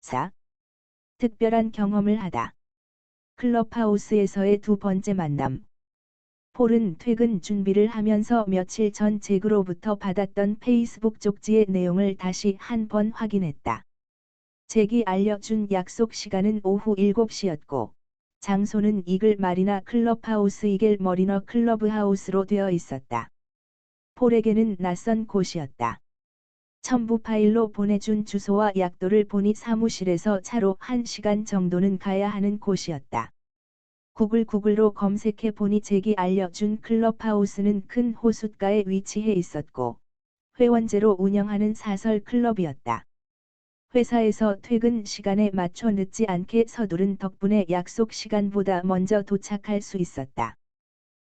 4. 특별한 경험을 하다. 클럽하우스에서의 두 번째 만남. 폴은 퇴근 준비를 하면서 며칠 전 잭으로부터 받았던 페이스북 쪽지의 내용을 다시 한 번 확인했다. 잭이 알려준 약속 시간은 오후 7시였고, 장소는 이글 마리나 클럽하우스 이글 머리너 클럽하우스로 되어 있었다. 폴에게는 낯선 곳이었다. 첨부 파일로 보내준 주소와 약도를 보니 사무실에서 차로 1시간 정도는 가야 하는 곳이었다. 구글로 검색해 보니 잭이 알려준 클럽하우스는 큰 호숫가에 위치해 있었고, 회원제로 운영하는 사설 클럽이었다. 회사에서 퇴근 시간에 맞춰 늦지 않게 서두른 덕분에 약속 시간보다 먼저 도착할 수 있었다.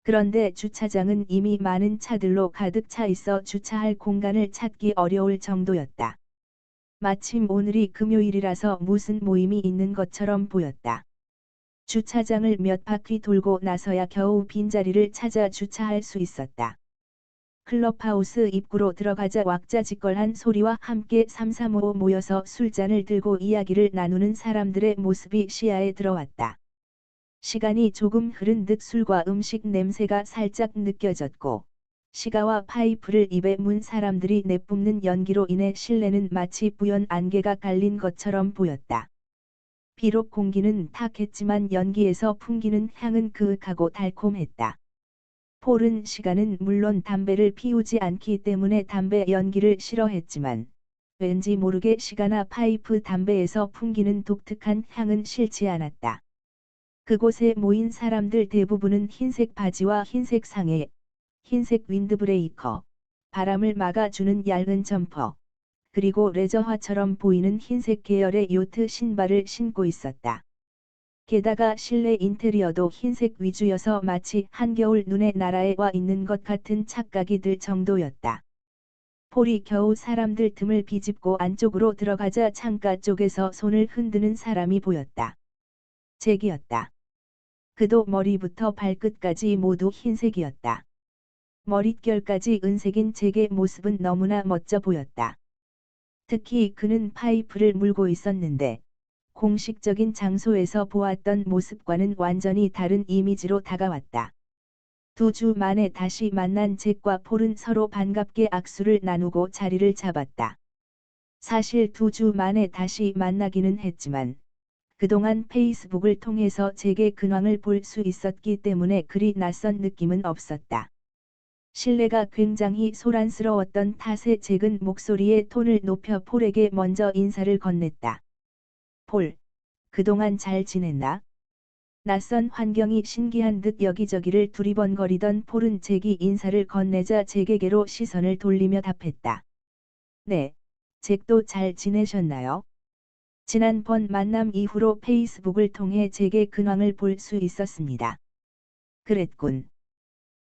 그런데 주차장은 이미 많은 차들로 가득 차 있어 주차할 공간을 찾기 어려울 정도였다. 마침 오늘이 금요일이라서 무슨 모임이 있는 것처럼 보였다. 주차장을 몇 바퀴 돌고 나서야 겨우 빈자리를 찾아 주차할 수 있었다. 클럽하우스 입구로 들어가자 왁자지껄한 소리와 함께 삼삼오오 모여서 술잔을 들고 이야기를 나누는 사람들의 모습이 시야에 들어왔다. 시간이 조금 흐른 듯 술과 음식 냄새가 살짝 느껴졌고, 시가와 파이프를 입에 문 사람들이 내뿜는 연기로 인해 실내는 마치 부연 안개가 깔린 것처럼 보였다. 비록 공기는 탁했지만 연기에서 풍기는 향은 그윽하고 달콤했다. 폴은 시가는 물론 담배를 피우지 않기 때문에 담배 연기를 싫어했지만, 왠지 모르게 시가나 파이프 담배에서 풍기는 독특한 향은 싫지 않았다. 그곳에 모인 사람들 대부분은 흰색 바지와 흰색 상의, 흰색 윈드브레이커, 바람을 막아주는 얇은 점퍼, 그리고 레저화처럼 보이는 흰색 계열의 요트 신발을 신고 있었다. 게다가 실내 인테리어도 흰색 위주여서 마치 한겨울 눈의 나라에 와 있는 것 같은 착각이 들 정도였다. 폴이 겨우 사람들 틈을 비집고 안쪽으로 들어가자 창가 쪽에서 손을 흔드는 사람이 보였다. 잭이었다. 그도 머리부터 발끝까지 모두 흰색이었다. 머릿결까지 은색인 잭의 모습은 너무나 멋져 보였다. 특히 그는 파이프를 물고 있었는데, 공식적인 장소에서 보았던 모습과는 완전히 다른 이미지로 다가왔다. 2주 만에 다시 만난 잭과 폴은 서로 반갑게 악수를 나누고 자리를 잡았다. 사실 2주 만에 다시 만나기는 했지만, 그동안 페이스북을 통해서 잭의 근황을 볼 수 있었기 때문에 그리 낯선 느낌은 없었다. 실내가 굉장히 소란스러웠던 탓에 잭은 목소리의 톤을 높여 폴에게 먼저 인사를 건넸다. 폴, 그동안 잘 지냈나? 낯선 환경이 신기한 듯 여기저기를 두리번거리던 폴은 잭이 인사를 건네자 잭에게로 시선을 돌리며 답했다. 네, 잭도 잘 지내셨나요? 지난번 만남 이후로 페이스북을 통해 잭의 근황을 볼 수 있었습니다. 그랬군.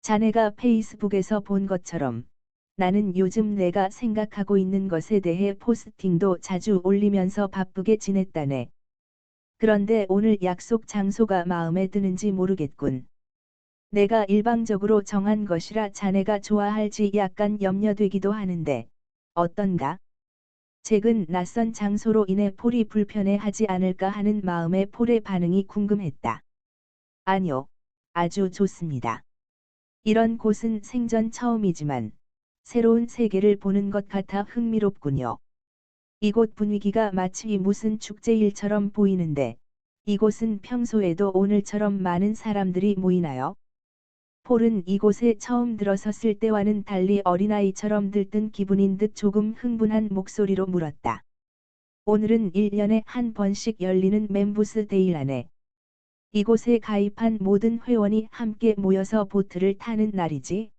자네가 페이스북에서 본 것처럼 나는 요즘 내가 생각하고 있는 것에 대해 포스팅도 자주 올리면서 바쁘게 지냈다네. 그런데 오늘 약속 장소가 마음에 드는지 모르겠군. 내가 일방적으로 정한 것이라 자네가 좋아할지 약간 염려되기도 하는데, 어떤가? 잭은 낯선 장소로 인해 폴이 불편해하지 않을까 하는 마음에 폴의 반응이 궁금했다. 아니요, 아주 좋습니다. 이런 곳은 생전 처음이지만, 새로운 세계를 보는 것 같아 흥미롭군요. 이곳 분위기가 마치 무슨 축제일처럼 보이는데, 이곳은 평소에도 오늘처럼 많은 사람들이 모이나요? 폴은 이곳에 처음 들어섰을 때와는 달리 어린아이처럼 들뜬 기분인 듯 조금 흥분한 목소리로 물었다. 오늘은 1년에 한 번씩 열리는 멤버스 데이라네. 이곳에 가입한 모든 회원이 함께 모여서 보트를 타는 날이지.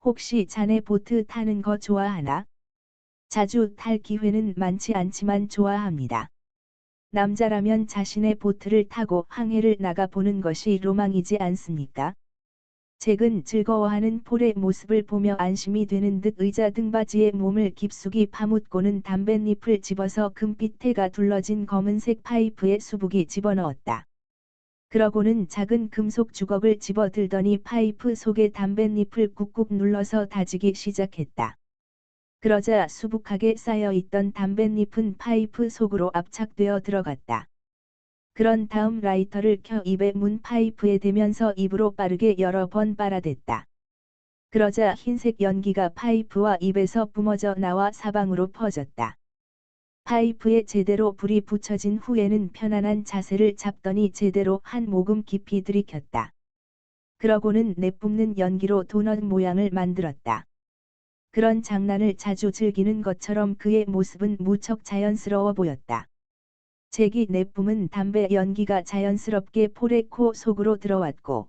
혹시 자네 보트 타는 거 좋아하나? 자주 탈 기회는 많지 않지만 좋아합니다. 남자라면 자신의 보트를 타고 항해를 나가보는 것이 로망이지 않습니까? 잭은 즐거워하는 폴의 모습을 보며 안심이 되는 듯 의자 등받이에 몸을 깊숙이 파묻고는 담뱃잎을 집어서 금빛 해가 둘러진 검은색 파이프에 수북이 집어넣었다. 그러고는 작은 금속 주걱을 집어들더니 파이프 속에 담뱃잎을 꾹꾹 눌러서 다지기 시작했다. 그러자 수북하게 쌓여있던 담뱃잎은 파이프 속으로 압착되어 들어갔다. 그런 다음 라이터를 켜 입에 문 파이프에 대면서 입으로 빠르게 여러 번 빨아댔다. 그러자 흰색 연기가 파이프와 입에서 뿜어져 나와 사방으로 퍼졌다. 파이프에 제대로 불이 붙여진 후에는 편안한 자세를 잡더니 제대로 한 모금 깊이 들이켰다. 그러고는 내뿜는 연기로 도넛 모양을 만들었다. 그런 장난을 자주 즐기는 것처럼 그의 모습은 무척 자연스러워 보였다. 잭이 내뿜은 담배 연기가 자연스럽게 폴의 코 속으로 들어왔고,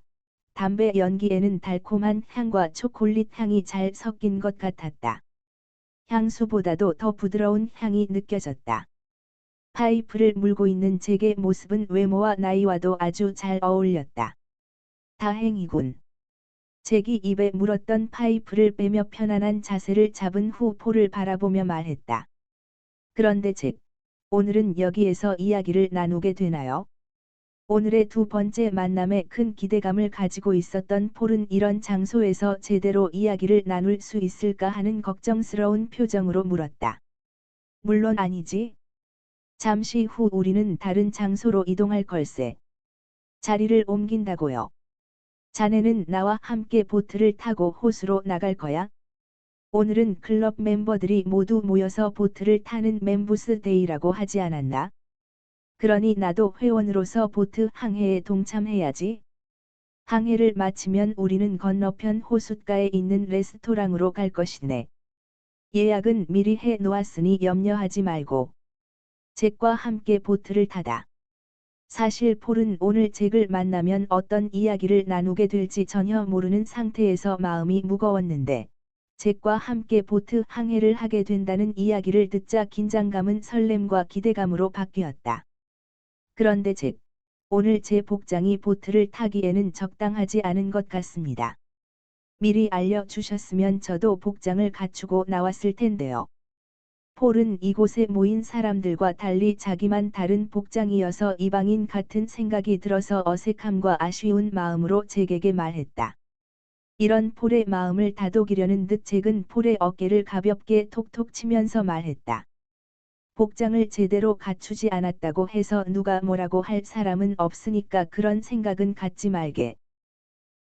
담배 연기에는 달콤한 향과 초콜릿 향이 잘 섞인 것 같았다. 향수보다도 더 부드러운 향이 느껴졌다. 파이프를 물고 있는 잭의 모습은 외모와 나이와도 아주 잘 어울렸다. 다행이군. 잭이 입에 물었던 파이프를 빼며 편안한 자세를 잡은 후 폴을 바라보며 말했다. 그런데 잭, 오늘은 여기에서 이야기를 나누게 되나요? 오늘의 두 번째 만남에 큰 기대감을 가지고 있었던 폴은 이런 장소에서 제대로 이야기를 나눌 수 있을까 하는 걱정스러운 표정으로 물었다. 물론 아니지. 잠시 후 우리는 다른 장소로 이동할 걸세. 자리를 옮긴다고요. 자네는 나와 함께 보트를 타고 호수로 나갈 거야? 오늘은 클럽 멤버들이 모두 모여서 보트를 타는 멤버스 데이라고 하지 않았나? 그러니 나도 회원으로서 보트 항해에 동참해야지. 항해를 마치면 우리는 건너편 호숫가에 있는 레스토랑으로 갈 것이네. 예약은 미리 해 놓았으니 염려하지 말고. 잭과 함께 보트를 타다. 사실 폴은 오늘 잭을 만나면 어떤 이야기를 나누게 될지 전혀 모르는 상태에서 마음이 무거웠는데, 잭과 함께 보트 항해를 하게 된다는 이야기를 듣자 긴장감은 설렘과 기대감으로 바뀌었다. 그런데 잭, 오늘 제 복장이 보트를 타기에는 적당하지 않은 것 같습니다. 미리 알려주셨으면 저도 복장을 갖추고 나왔을 텐데요. 폴은 이곳에 모인 사람들과 달리 자기만 다른 복장이어서 이방인 같은 생각이 들어서 어색함과 아쉬운 마음으로 잭에게 말했다. 이런 폴의 마음을 다독이려는 듯 잭은 폴의 어깨를 가볍게 톡톡 치면서 말했다. 복장을 제대로 갖추지 않았다고 해서 누가 뭐라고 할 사람은 없으니까 그런 생각은 갖지 말게.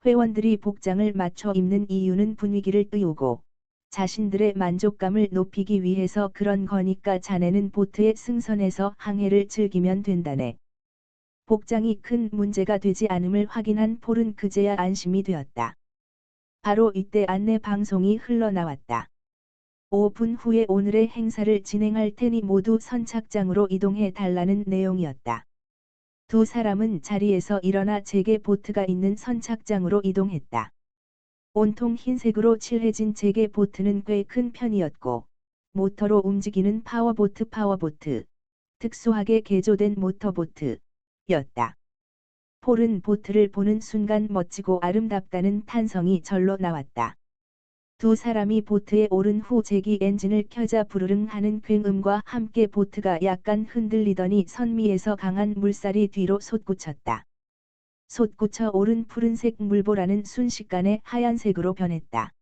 회원들이 복장을 맞춰 입는 이유는 분위기를 띄우고 자신들의 만족감을 높이기 위해서 그런 거니까 자네는 보트에 승선해서 항해를 즐기면 된다네. 복장이 큰 문제가 되지 않음을 확인한 폴은 그제야 안심이 되었다. 바로 이때 안내 방송이 흘러나왔다. 5분 후에 오늘의 행사를 진행할 테니 모두 선착장으로 이동해 달라는 내용이었다. 두 사람은 자리에서 일어나 잭의 보트가 있는 선착장으로 이동했다. 온통 흰색으로 칠해진 잭의 보트는 꽤 큰 편이었고, 모터로 움직이는 파워보트, 특수하게 개조된 모터보트였다. 폴은 보트를 보는 순간 멋지고 아름답다는 탄성이 절로 나왔다. 두 사람이 보트에 오른 후 잭이 엔진을 켜자 부르릉 하는 굉음과 함께 보트가 약간 흔들리더니 선미에서 강한 물살이 뒤로 솟구쳤다. 솟구쳐 오른 푸른색 물보라는 순식간에 하얀색으로 변했다.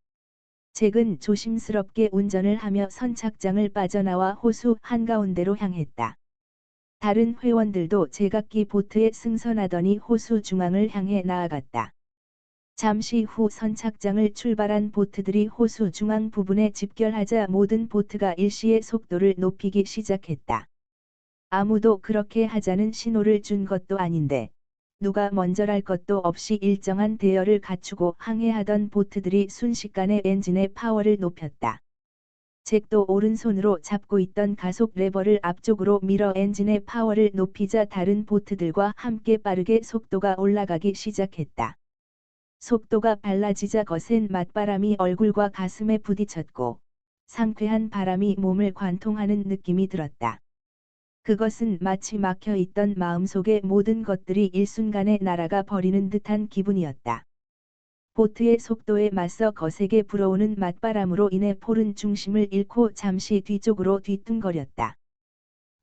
잭은 조심스럽게 운전을 하며 선착장을 빠져나와 호수 한가운데로 향했다. 다른 회원들도 제각기 보트에 승선하더니 호수 중앙을 향해 나아갔다. 잠시 후 선착장을 출발한 보트들이 호수 중앙 부분에 집결하자 모든 보트가 일시에 속도를 높이기 시작했다. 아무도 그렇게 하자는 신호를 준 것도 아닌데, 누가 먼저랄 것도 없이 일정한 대열을 갖추고 항해하던 보트들이 순식간에 엔진의 파워를 높였다. 잭도 오른손으로 잡고 있던 가속 레버를 앞쪽으로 밀어 엔진의 파워를 높이자 다른 보트들과 함께 빠르게 속도가 올라가기 시작했다. 속도가 빨라지자 거센 맞바람이 얼굴과 가슴에 부딪혔고, 상쾌한 바람이 몸을 관통하는 느낌이 들었다. 그것은 마치 막혀있던 마음속의 모든 것들이 일순간에 날아가 버리는 듯한 기분이었다. 보트의 속도에 맞서 거세게 불어오는 맞바람으로 인해 폴은 중심을 잃고 잠시 뒤쪽으로 뒤뚱거렸다.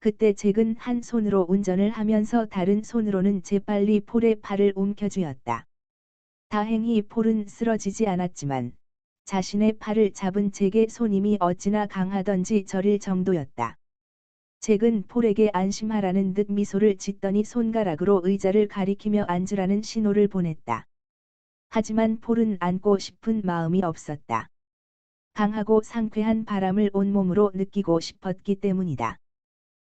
그때 잭은 한 손으로 운전을 하면서 다른 손으로는 재빨리 폴의 팔을 움켜쥐었다. 다행히 폴은 쓰러지지 않았지만 자신의 팔을 잡은 잭의 손님이 어찌나 강하던지 저릴 정도였다. 잭은 폴에게 안심하라는 듯 미소를 짓더니 손가락으로 의자를 가리키며 앉으라는 신호를 보냈다. 하지만 폴은 앉고 싶은 마음이 없었다. 강하고 상쾌한 바람을 온몸으로 느끼고 싶었기 때문이다.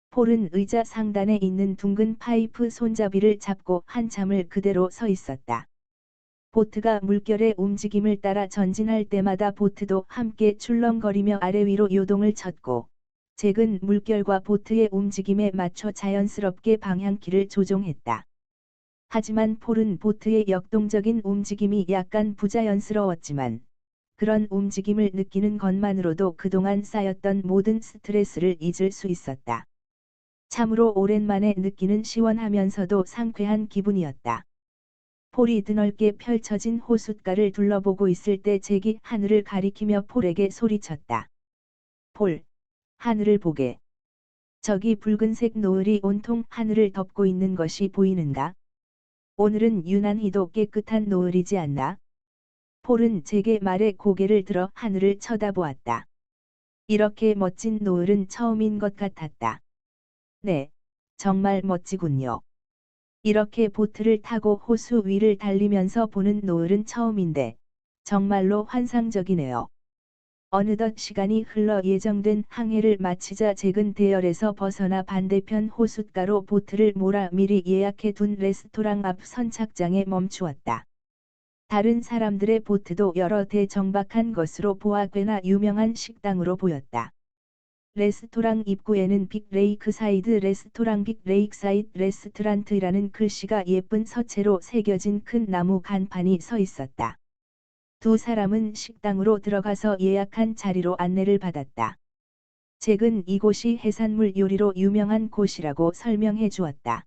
폴은 의자 상단에 있는 둥근 파이프 손잡이를 잡고 한참을 그대로 서 있었다. 보트가 물결의 움직임을 따라 전진할 때마다 보트도 함께 출렁거리며 아래 위로 요동을 쳤고, 잭은 물결과 보트의 움직임에 맞춰 자연스럽게 방향키를 조종했다. 하지만 폴은 보트의 역동적인 움직임이 약간 부자연스러웠지만, 그런 움직임을 느끼는 것만으로도 그동안 쌓였던 모든 스트레스를 잊을 수 있었다. 참으로 오랜만에 느끼는 시원하면서도 상쾌한 기분이었다. 폴이 드넓게 펼쳐진 호숫가를 둘러보고 있을 때 잭이 하늘을 가리키며 폴에게 소리쳤다. 폴, 하늘을 보게. 저기 붉은색 노을이 온통 하늘을 덮고 있는 것이 보이는가? 오늘은 유난히도 깨끗한 노을이지 않나? 폴은 잭의 말에 고개를 들어 하늘을 쳐다보았다. 이렇게 멋진 노을은 처음인 것 같았다. 네, 정말 멋지군요. 이렇게 보트를 타고 호수 위를 달리면서 보는 노을은 처음인데, 정말로 환상적이네요. 어느덧 시간이 흘러 예정된 항해를 마치자 잭은 대열에서 벗어나 반대편 호숫가로 보트를 몰아 미리 예약해 둔 레스토랑 앞 선착장에 멈추었다. 다른 사람들의 보트도 여러 대 정박한 것으로 보아 꽤나 유명한 식당으로 보였다. 레스토랑 입구에는 빅 레이크 사이드 레스토랑 빅 레이크 사이드 레스토랑트라는 글씨가 예쁜 서체로 새겨진 큰 나무 간판이 서 있었다. 두 사람은 식당으로 들어가서 예약한 자리로 안내를 받았다. 잭은 이곳이 해산물 요리로 유명한 곳이라고 설명해 주었다.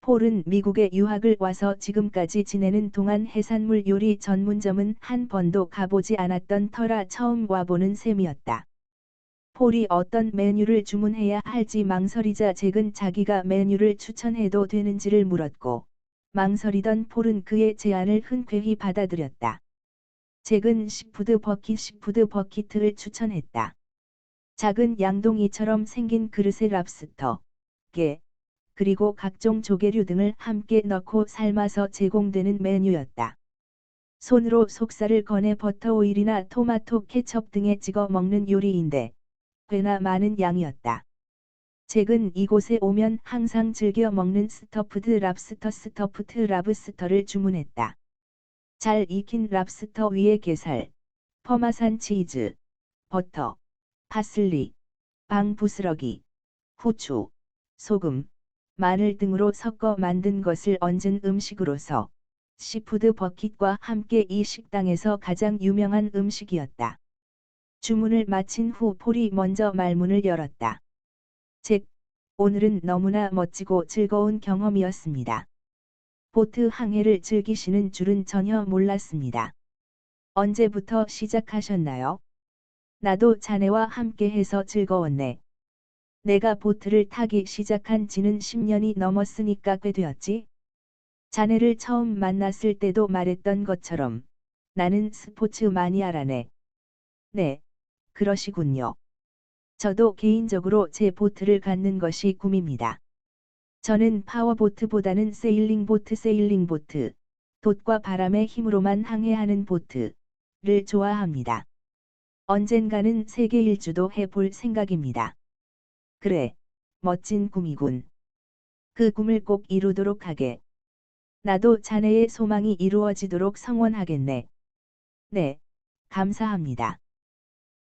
폴은 미국에 유학을 와서 지금까지 지내는 동안 해산물 요리 전문점은 한 번도 가보지 않았던 터라 처음 와보는 셈이었다. 폴이 어떤 메뉴를 주문해야 할지 망설이자 잭은 자기가 메뉴를 추천해도 되는지를 물었고, 망설이던 폴은 그의 제안을 흔쾌히 받아들였다. 잭은 시푸드 버킷을 추천했다. 작은 양동이처럼 생긴 그릇에 랍스터, 게, 그리고 각종 조개류 등을 함께 넣고 삶아서 제공되는 메뉴였다. 손으로 속살을 꺼내 버터 오일이나 토마토 케첩 등에 찍어 먹는 요리인데, 꽤나 많은 양이었다. 잭은 이곳에 오면 항상 즐겨 먹는 스터프드 랍스터를 주문했다. 잘 익힌 랍스터 위에 게살, 퍼마산 치즈, 버터, 파슬리, 방 부스러기, 후추, 소금, 마늘 등으로 섞어 만든 것을 얹은 음식으로서 시푸드 버킷과 함께 이 식당에서 가장 유명한 음식이었다. 주문을 마친 후 폴이 먼저 말문을 열었다. 잭, 오늘은 너무나 멋지고 즐거운 경험이었습니다. 보트 항해를 즐기시는 줄은 전혀 몰랐습니다. 언제부터 시작하셨나요? 나도 자네와 함께해서 즐거웠네. 내가 보트를 타기 시작한 지는 10년이 넘었으니까 꽤 되었지? 자네를 처음 만났을 때도 말했던 것처럼 나는 스포츠 마니아라네. 네, 그러시군요. 저도 개인적으로 제 보트를 갖는 것이 꿈입니다. 저는 파워보트보다는 세일링보트, 돛과 바람의 힘으로만 항해하는 보트를 좋아합니다. 언젠가는 세계 일주도 해볼 생각입니다. 그래, 멋진 꿈이군. 그 꿈을 꼭 이루도록 하게. 나도 자네의 소망이 이루어지도록 성원하겠네. 네, 감사합니다.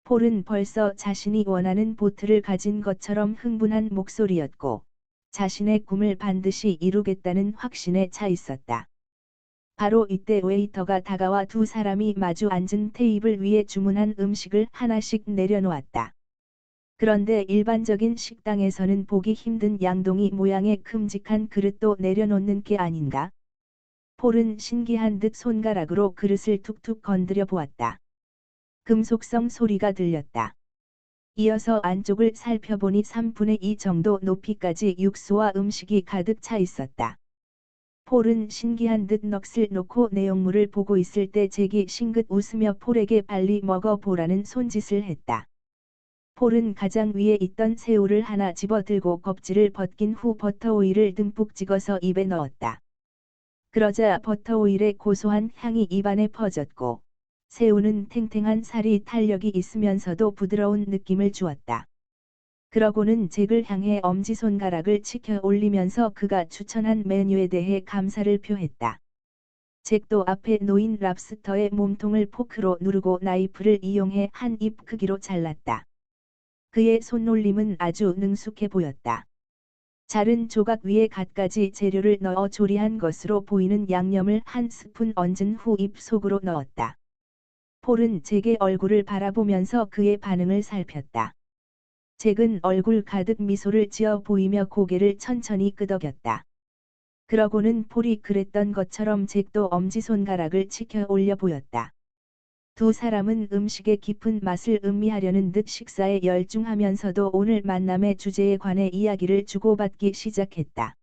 폴은 벌써 자신이 원하는 보트를 가진 것처럼 흥분한 목소리였고, 자신의 꿈을 반드시 이루겠다는 확신에 차 있었다. 바로 이때 웨이터가 다가와 두 사람이 마주 앉은 테이블 위에 주문한 음식을 하나씩 내려놓았다. 그런데 일반적인 식당에서는 보기 힘든 양동이 모양의 큼직한 그릇도 내려놓는 게 아닌가? 폴은 신기한 듯 손가락으로 그릇을 툭툭 건드려 보았다. 금속성 소리가 들렸다. 이어서 안쪽을 살펴보니 3분의 2 정도 높이까지 육수와 음식이 가득 차 있었다. 폴은 신기한 듯 넋을 놓고 내용물을 보고 있을 때 잭이 싱긋 웃으며 폴에게 빨리 먹어보라는 손짓을 했다. 폴은 가장 위에 있던 새우를 하나 집어들고 껍질을 벗긴 후 버터오일을 듬뿍 찍어서 입에 넣었다. 그러자 버터오일의 고소한 향이 입안에 퍼졌고 새우는 탱탱한 살이 탄력이 있으면서도 부드러운 느낌을 주었다. 그러고는 잭을 향해 엄지손가락을 치켜 올리면서 그가 추천한 메뉴에 대해 감사를 표했다. 잭도 앞에 놓인 랍스터의 몸통을 포크로 누르고 나이프를 이용해 한 입 크기로 잘랐다. 그의 손놀림은 아주 능숙해 보였다. 자른 조각 위에 갖가지 재료를 넣어 조리한 것으로 보이는 양념을 한 스푼 얹은 후 입 속으로 넣었다. 폴은 잭의 얼굴을 바라보면서 그의 반응을 살폈다. 잭은 얼굴 가득 미소를 지어 보이며 고개를 천천히 끄덕였다. 그러고는 폴이 그랬던 것처럼 잭도 엄지손가락을 치켜 올려 보였다. 두 사람은 음식의 깊은 맛을 음미하려는 듯 식사에 열중하면서도 오늘 만남의 주제에 관해 이야기를 주고받기 시작했다.